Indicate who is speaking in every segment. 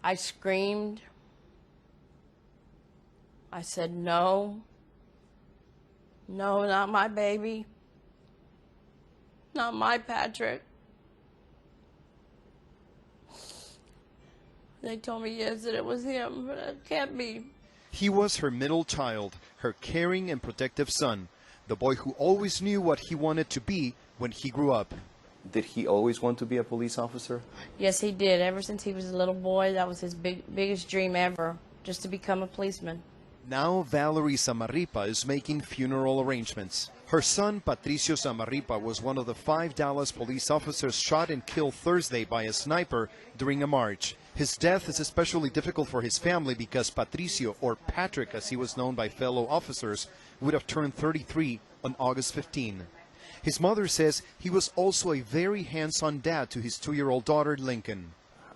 Speaker 1: I screamed. I said, no. No, not my baby. Not my Patrick. They told me, yes, that it was him, but it can't be.
Speaker 2: He was her middle child, her caring and protective son, the boy who always knew what he wanted to be when he grew up.
Speaker 3: Did he always want to be a police officer?
Speaker 1: Yes, he did. Ever since he was a little boy, that was his biggest dream ever, just to become a policeman.
Speaker 2: Now Valerie Samarripa is making funeral arrangements. Her son, Patricio Samarripa, was one of the 5 Dallas police officers shot and killed Thursday by a sniper during a march. His death is especially difficult for his family because Patricio, or Patrick as he was known by fellow officers, would have turned 33 on August 15. His mother says he was also a very hands-on dad to his 2-year-old daughter, Lincoln.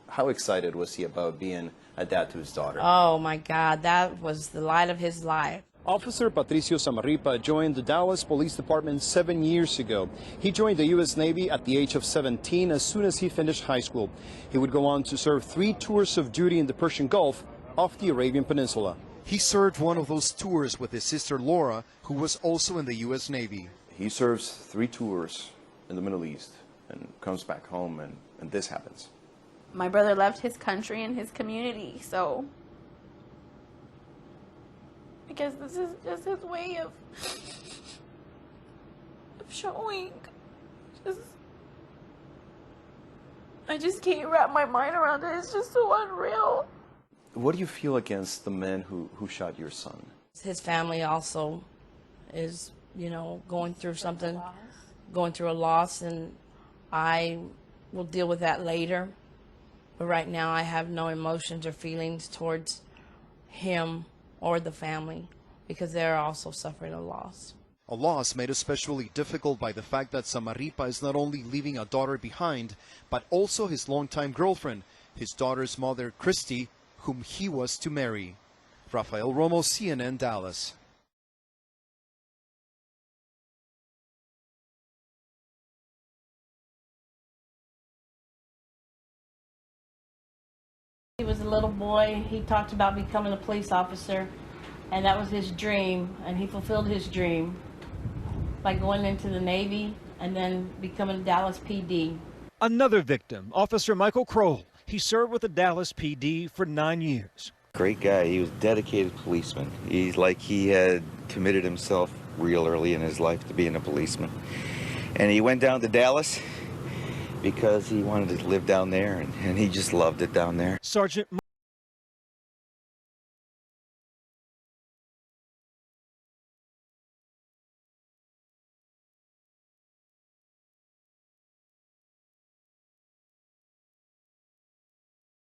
Speaker 3: How excited was he about being a dad to his daughter?
Speaker 1: Oh my God, that was the light of his life.
Speaker 2: Officer Patricio Samarripa joined the Dallas Police Department 7 years ago. He joined the U.S. Navy at the age of 17 as soon as he finished high school. He would go on to serve 3 tours of duty in the Persian Gulf off the Arabian Peninsula. He served one of those tours with his sister Laura, who was also in the U.S. Navy.
Speaker 3: He serves 3 tours in the Middle East and comes back home and this happens.
Speaker 4: My brother left his country and his community, so I guess this is just his way of showing. I just can't wrap my mind around it. It's just so unreal.
Speaker 3: What do you feel against the men who shot your son?
Speaker 1: His family also is, going through something, going through a loss, and I will deal with that later. But right now I have no emotions or feelings towards him or the family because they're also suffering a loss.
Speaker 2: A loss made especially difficult by the fact that Samarripa is not only leaving a daughter behind, but also his longtime girlfriend, his daughter's mother, Christy, whom he was to marry. Rafael Romo, CNN, Dallas.
Speaker 1: He was a little boy. He talked about becoming a police officer, and that was his dream, and he fulfilled his dream by going into the Navy and then becoming Dallas PD.
Speaker 5: Another victim, Officer Michael Kroll. He served with the Dallas PD for 9 years.
Speaker 6: Great guy. He was a dedicated policeman. He had committed himself real early in his life to being a policeman. And he went down to Dallas because he wanted to live down there, and he just loved it down there.
Speaker 5: Sergeant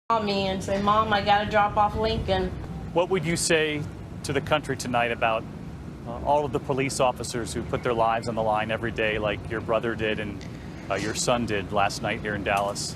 Speaker 1: Call me and say, Mom, I got to drop off Lincoln.
Speaker 7: What would you say to the country tonight about all of the police officers who put their lives on the line every day like your brother did and your son did last night here in Dallas?